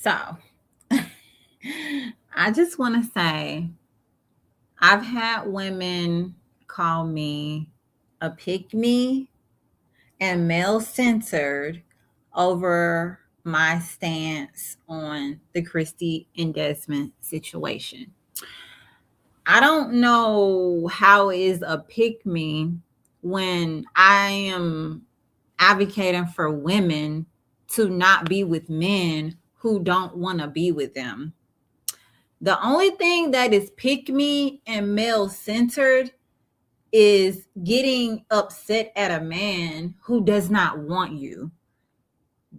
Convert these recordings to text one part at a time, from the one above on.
So I just want to say I've had women call me a pick me and male centered over my stance on the Christy and Desmond situation. I don't know how is a pick me when I am advocating for women to not be with men who don't want to be with them. The only thing that is pick me and male centered is getting upset at a man who does not want you.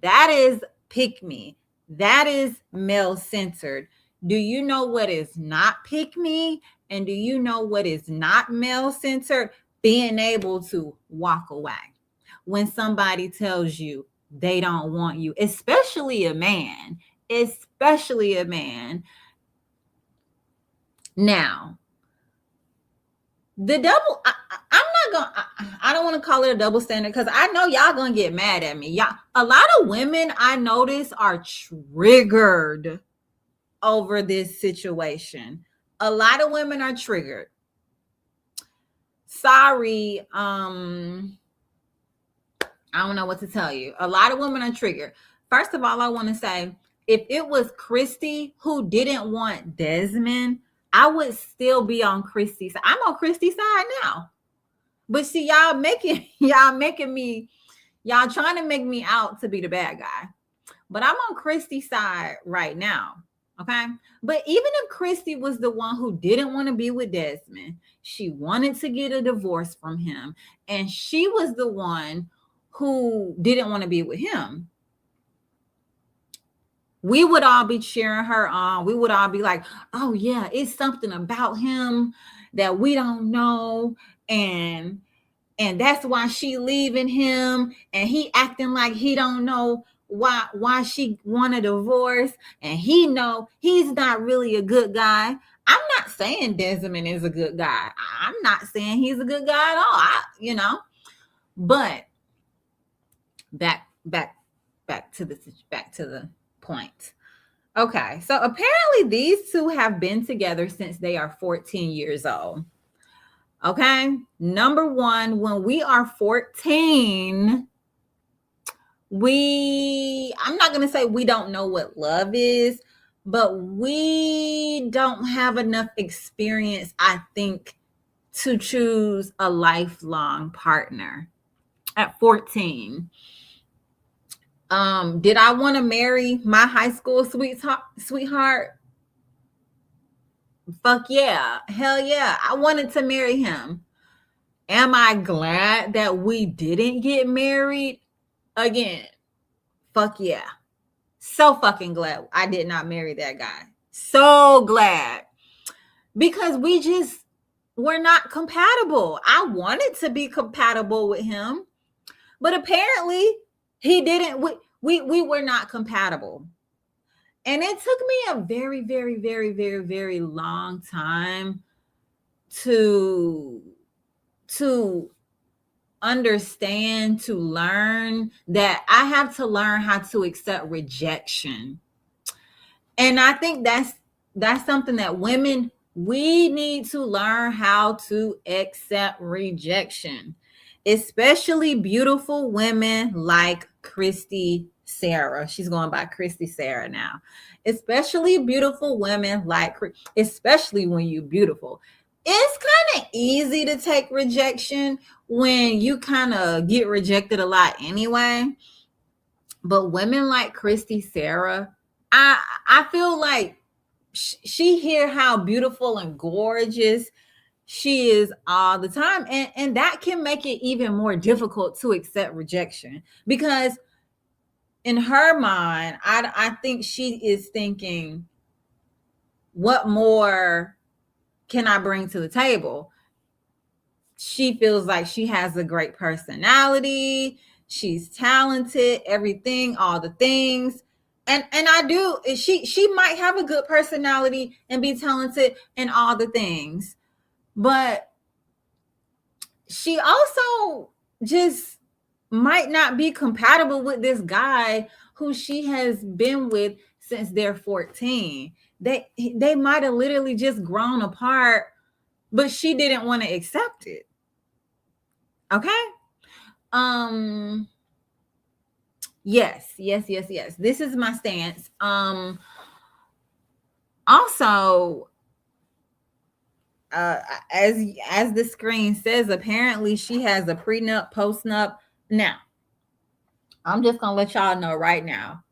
That is pick me. That is male centered. Do you know what is not pick me? And do you know what is not male centered? Being able to walk away when somebody tells you they don't want you, especially a man, especially a man. Now, the double, I'm not gonna, I don't want to call it a double standard because I know y'all gonna get mad at me. Y'all, a lot of women I notice are triggered over this situation. A lot of women are triggered. Sorry, I don't know what to tell you. A lot of women are triggered. First of all, I want to say if it was Christy who didn't want Desmond, I would still be on Christy's side. I'm on Christy's side now. But see, y'all trying to make me out to be the bad guy. But I'm on Christy's side right now. Okay. But even if Christy was the one who didn't want to be with Desmond, she wanted to get a divorce from him, and she was the one who didn't want to be with him, we would all be cheering her on. We would all be like, oh yeah, it's something about him that we don't know. And that's why she leaving him, and he acting like he don't know why she want a divorce, and he know he's not really a good guy. I'm not saying Desmond is a good guy. I'm not saying he's a good guy at all. But back to the point. Okay, so apparently these two have been together since they are 14 years old. Okay, number one, when we are 14, I'm not going to say we don't know what love is, but we don't have enough experience, I think, to choose a lifelong partner at 14. Did I want to marry my high school sweetheart? Fuck yeah. Hell yeah. I wanted to marry him. Am I glad that we didn't get married? Again, fuck yeah. So fucking glad I did not marry that guy. So glad. Because we're not compatible. I wanted to be compatible with him, but apparently he didn't. We were not compatible. And it took me a very, very, very, very, very long time to understand, to learn that I have to learn how to accept rejection. And I think that's something that women, we need to learn how to accept rejection, especially beautiful women like Christy Sarah. She's going by Christy Sarah now. Especially beautiful women like, especially when you're beautiful. It's kind of easy to take rejection when you kind of get rejected a lot anyway. But women like Christy Sarah, I feel like she hear how beautiful and gorgeous she is all the time, and that can make it even more difficult to accept rejection, because in her mind, I think she is thinking, what more can I bring to the table? She feels like she has a great personality, she's talented, everything, all the things. And I do, she might have a good personality and be talented and all the things, but she also just might not be compatible with this guy who she has been with since they're 14. They might have literally just grown apart, but she didn't want to accept it. Okay? Yes. This is my stance. Also, as the screen says, apparently she has a prenup, postnup. Now, I'm just gonna let y'all know right now.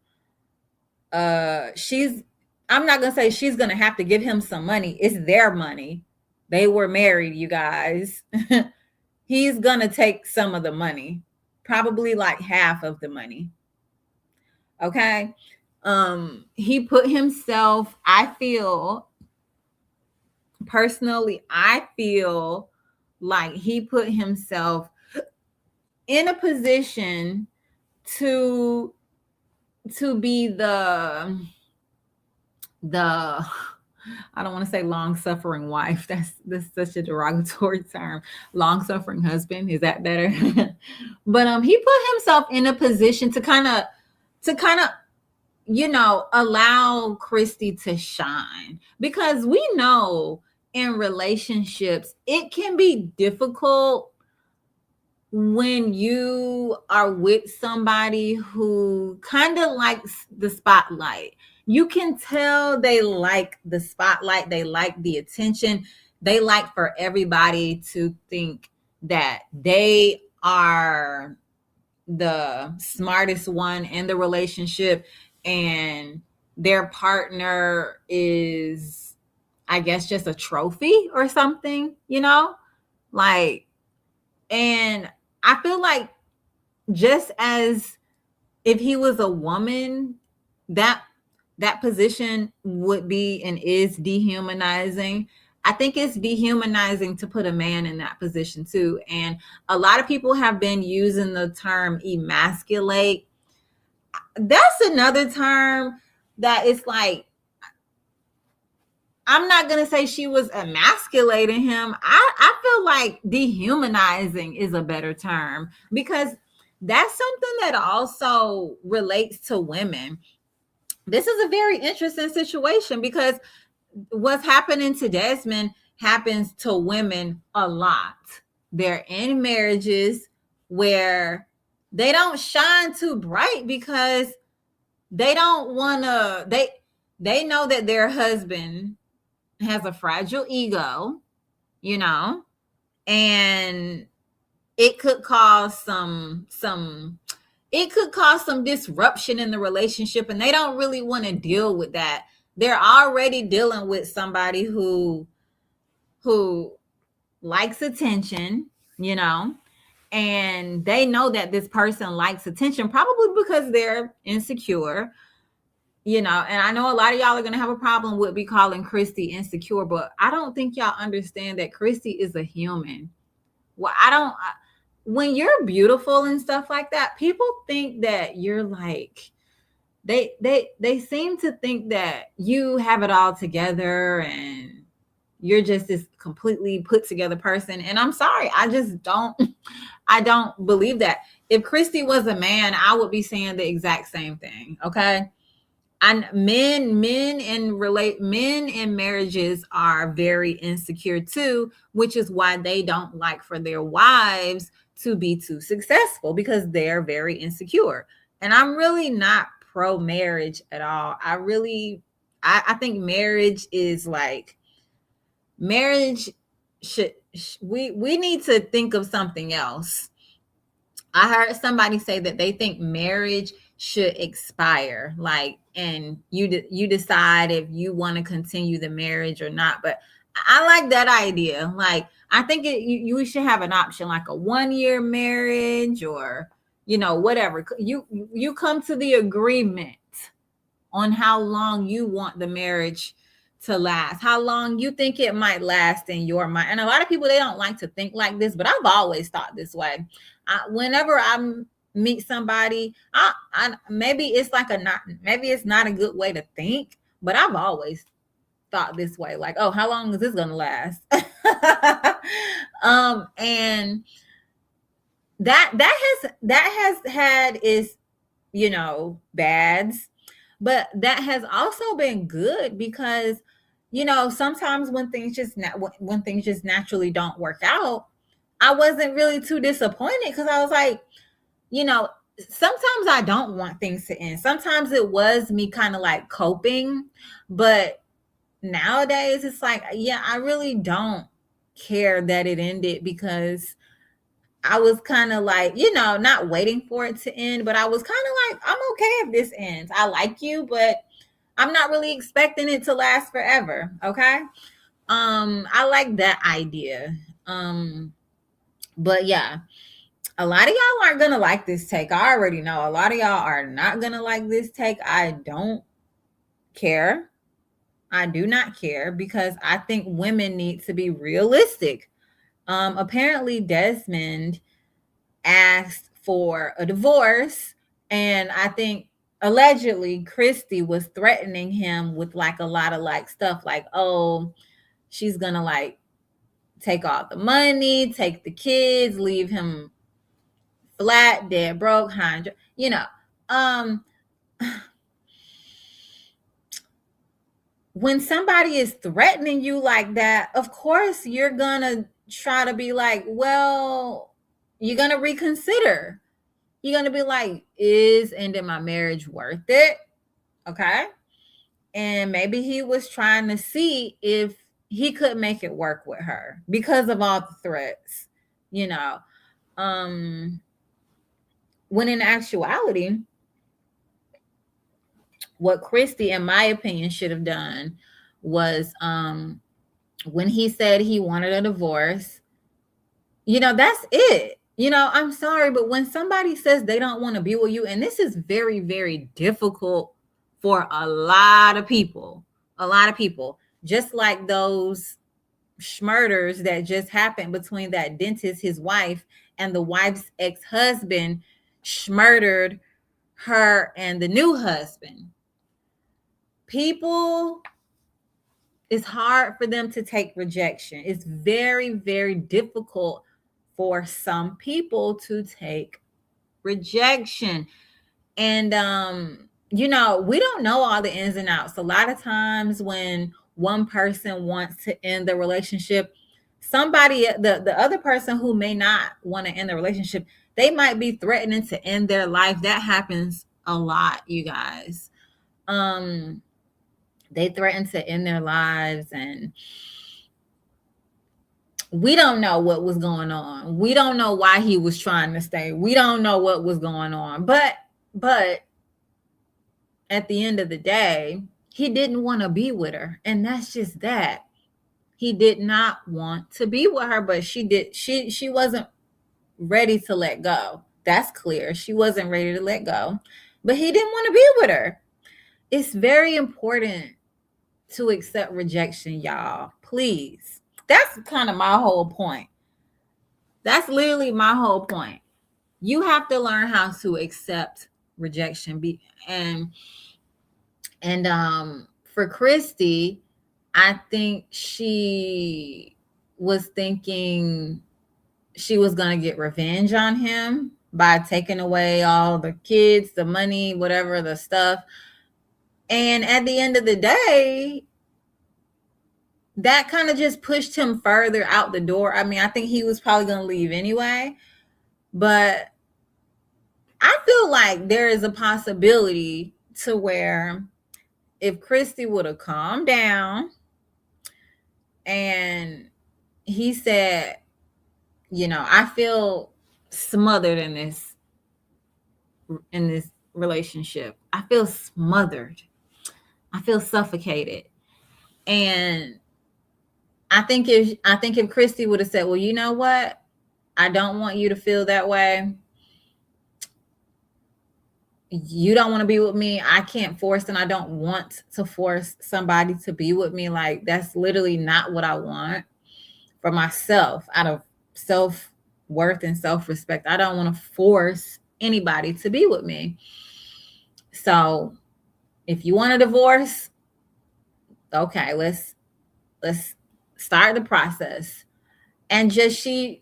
I'm not gonna say she's gonna have to give him some money. It's their money. They were married, you guys. He's gonna take some of the money, probably like half of the money. Okay. He put himself, I feel like he put himself in a position to be the I don't want to say long-suffering wife. That's such a derogatory term. Long-suffering husband, is that better? But he put himself in a position to kind of allow Christy to shine, because we know in relationships it can be difficult when you are with somebody who kind of likes the spotlight. You can tell they like the spotlight, they like the attention, they like for everybody to think that they are the smartest one in the relationship, and their partner is, I guess, just a trophy or something, like, and I feel like just as if he was a woman, that position would be and is dehumanizing. I think it's dehumanizing to put a man in that position too. And a lot of people have been using the term emasculate. That's another term that it's like, I'm not going to say she was emasculating him. I feel like dehumanizing is a better term, because that's something that also relates to women. This is a very interesting situation, because what's happening to Desmond happens to women a lot. They're in marriages where they don't shine too bright because they don't want to, they know that their husband has a fragile ego, and it could cause some disruption in the relationship, and they don't really want to deal with that. They're already dealing with somebody who likes attention, and they know that this person likes attention, probably because they're insecure. And I know a lot of y'all are going to have a problem with me calling Christy insecure, but I don't think y'all understand that Christy is a human. Well, when you're beautiful and stuff like that, people think that you're like, they seem to think that you have it all together and you're just this completely put together person. And I'm sorry, I don't believe that. If Christy was a man, I would be saying the exact same thing. Okay. And men in marriages are very insecure too, which is why they don't like for their wives to be too successful, because they're very insecure. And I'm really not pro marriage at all. I think marriage is like, marriage we need to think of something else. I heard somebody say that they think marriage should expire, like, and you decide if you want to continue the marriage or not. But I like that idea. Like, I think you should have an option, like a 1-year marriage, or whatever. You come to the agreement on how long you want the marriage to last, how long you think it might last in your mind. And a lot of people, they don't like to think like this, but I've always thought this way. Whenever I meet somebody, maybe it's not a good way to think, but I've always thought this way, like, oh, how long is this gonna last? And that has had its, bads, but that has also been good because, sometimes when things when things just naturally don't work out, I wasn't really too disappointed because I was like, you know, sometimes I don't want things to end. Sometimes it was me kind of like coping, but nowadays it's like, yeah, I really don't care that it ended because I was kind of like, not waiting for it to end, but I was kind of like, I'm okay if this ends. I like you, but I'm not really expecting it to last forever. Okay. I like that idea. But yeah, a lot of y'all aren't gonna like this take. I already know a lot of y'all are not gonna like this take. I don't care. I do not care because I think women need to be realistic. Apparently Desmond asked for a divorce, and I think allegedly Christy was threatening him with like a lot of like stuff like, oh, she's gonna like take all the money, take the kids, leave him flat, dead broke, um when somebody is threatening you like that, of course you're gonna try to be like, well, you're gonna reconsider. You're gonna be like, is ending my marriage worth it? Okay. And maybe he was trying to see if he could make it work with her because of all the threats, you know. Um, when in actuality, what Christy, in my opinion, should have done was when he said he wanted a divorce, that's it. I'm sorry, but when somebody says they don't want to be with you, and this is very, very difficult for a lot of people, just like those schmurders that just happened between that dentist, his wife, and the wife's ex-husband schmurdered her and the new husband. People, it's hard for them to take rejection. It's very, very difficult for some people to take rejection. And we don't know all the ins and outs. A lot of times when one person wants to end the relationship, the other person who may not want to end the relationship, they might be threatening to end their life. That happens a lot, you guys. They threaten to end their lives, and we don't know what was going on. We don't know why he was trying to stay. We don't know what was going on. But at the end of the day, he didn't want to be with her. And that's just that. He did not want to be with her, but she wasn't ready to let go. That's clear. She wasn't ready to let go. But he didn't want to be with her. It's very important to accept rejection, y'all. Please. That's kind of my whole point. That's literally my whole point. You have to learn how to accept rejection. And for Christy, I think she was thinking she was going to get revenge on him by taking away all the kids, the money, whatever, the stuff. And at the end of the day, that kind of just pushed him further out the door. I mean, I think he was probably going to leave anyway, but I feel like there is a possibility to where if Christy would have calmed down and he said, I feel smothered in this relationship. I feel smothered. I feel suffocated. And I think if Christy would have said, well, you know what? I don't want you to feel that way. You don't want to be with me. I can't force, and I don't want to force somebody to be with me. Like, that's literally not what I want for myself. Out of self-worth and self-respect, I don't want to force anybody to be with me. So if you want a divorce, okay, let's start the process. And just she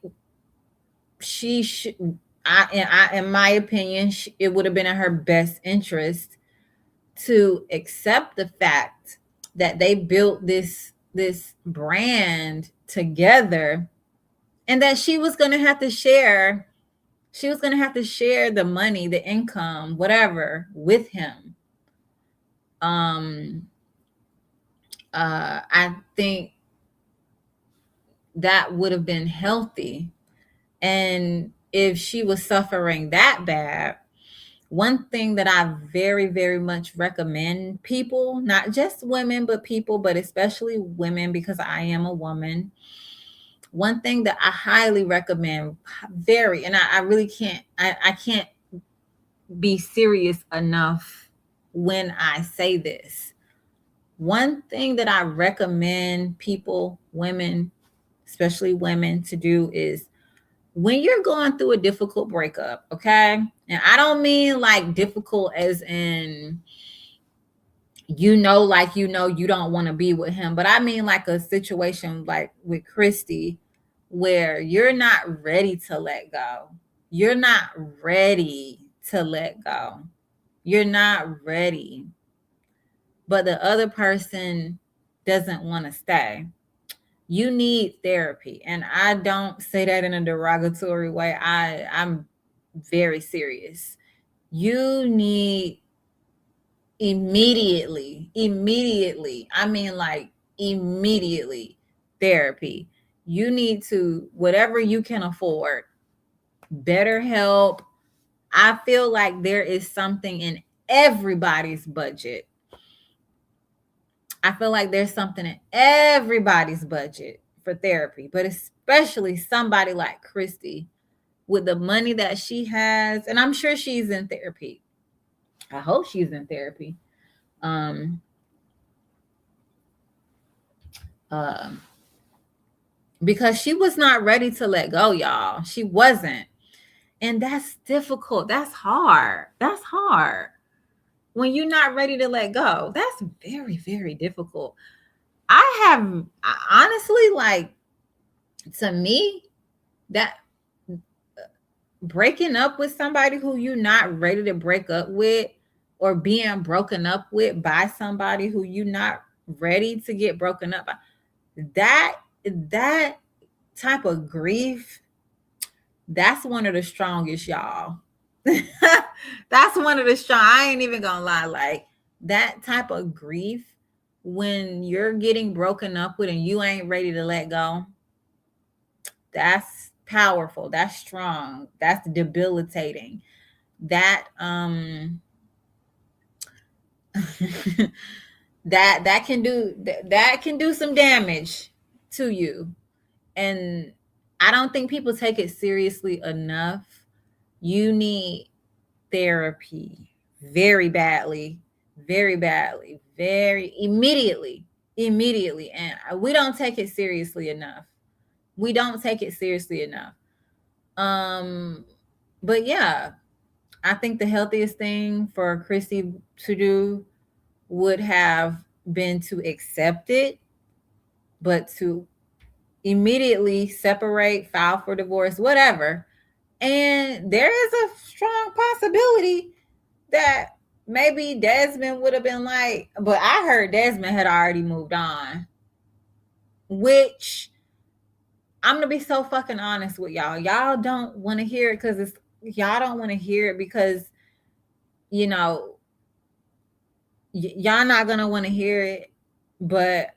in my opinion, it would have been in her best interest to accept the fact that they built this brand together, and that she was going to have to share the money, the income, whatever, with him. I think that would have been healthy. And if she was suffering that bad, one thing that I very, very much recommend people, not just women, but people, but especially women, because I am a woman. One thing that I highly recommend, and I really can't, I can't be serious enough when I say this. One thing that I recommend people, women, especially women, to do is when you're going through a difficult breakup, okay? And I don't mean like difficult as in, like, you don't want to be with him, but I mean like a situation like with Christy, where you're not ready to let go. You're not ready to let go. You're not ready. But the other person doesn't want to stay. You need therapy. And I don't say that in a derogatory way. I'm very serious. You need immediately, I mean like immediately, therapy. You need to, whatever you can afford, better help. I feel like there is something in everybody's budget. I feel like there's something in everybody's budget for therapy, but especially somebody like Christy, with the money that she has. And I'm sure she's in therapy. I hope she's in therapy. Um, because she was not ready to let go, y'all. She wasn't. And that's difficult. That's hard. That's hard. When you're not ready to let go, that's very, very difficult. Honestly, like, to me, that breaking up with somebody who you're not ready to break up with, or being broken up with by somebody who you're not ready to get broken up by, that type of grief, that's one of the strongest, y'all. That's one of the strong. I ain't even gonna lie. Like, that type of grief, when you're getting broken up with and you ain't ready to let go, that's powerful. That's strong. That's debilitating. That that can do some damage to you. And I don't think people take it seriously enough. You need therapy very badly, very immediately. And we don't take it seriously enough. But yeah, I think the healthiest thing for Christy to do would have been to accept it, but to immediately separate, file for divorce, whatever. And there is a strong possibility that maybe Desmond would have been like, but I heard Desmond had already moved on, which, I'm going to be so fucking honest with y'all. Y'all don't want to hear it because y'all don't want to hear it because, y'all not going to want to hear it. But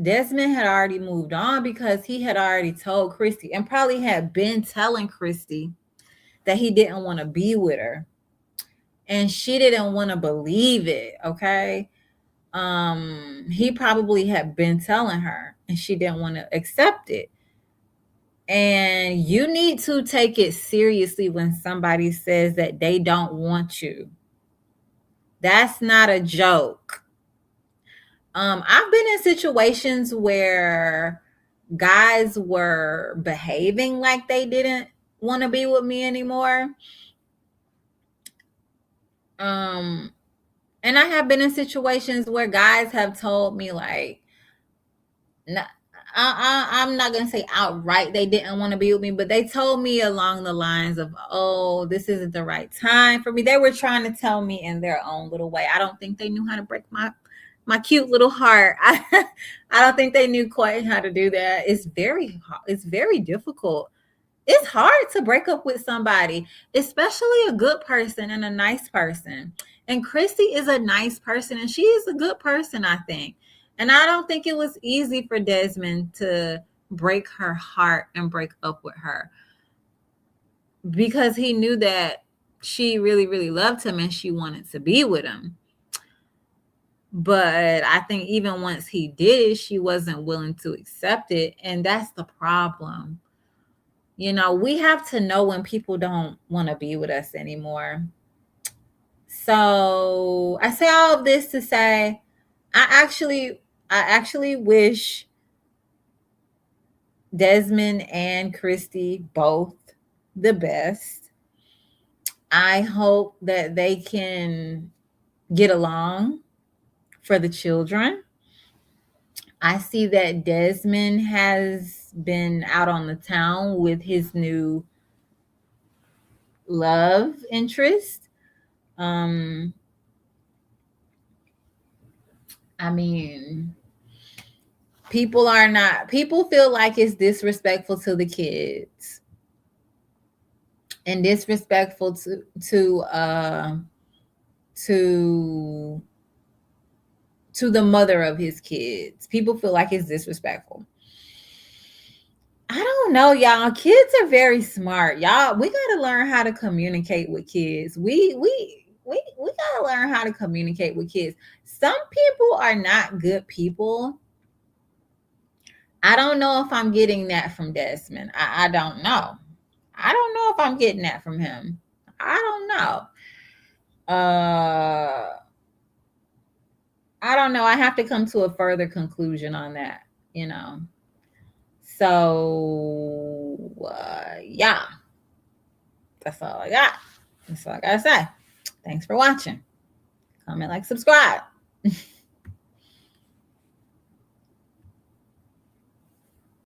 Desmond had already moved on because he had already told Christy, and probably had been telling Christy, that he didn't want to be with her. And she didn't want to believe it, okay? He probably had been telling her, and she didn't want to accept it. And you need to take it seriously when somebody says that they don't want you. That's not a joke. I've been in situations where guys were behaving like they didn't want to be with me anymore. And I have been in situations where guys have told me, like, I'm not gonna say outright they didn't want to be with me, but they told me along the lines of, "Oh, this isn't the right time for me." They were trying to tell me in their own little way. I don't think they knew how to break my cute little heart. I don't think they knew quite how to do that. It's very difficult. It's hard to break up with somebody, especially a good person and a nice person. And Christy is a nice person and she is a good person, I think. And I don't think it was easy for Desmond to break her heart and break up with her because he knew that she really, really loved him and she wanted to be with him. But I think even once he did, she wasn't willing to accept it. And that's the problem. You know, we have to know when people don't want to be with us anymore. So I say all of this to say, I actually wish Desmond and Christy both the best. I hope that they can get along for the children. I see that Desmond has been out on the town with his new love interest. I mean, people feel like it's disrespectful to the kids and disrespectful to the mother of his kids. People feel like it's disrespectful. I don't know, y'all. Kids are very smart. Y'all, we got to learn how to communicate with kids. We got to learn how to communicate with kids. Some people are not good people. I don't know if I'm getting that from Desmond. I don't know. I don't know if I'm getting that from him. I don't know. I don't know. I have to come to a further conclusion on that, you know. So, yeah, that's all I got. That's all I got to say. Thanks for watching. Comment, like, subscribe.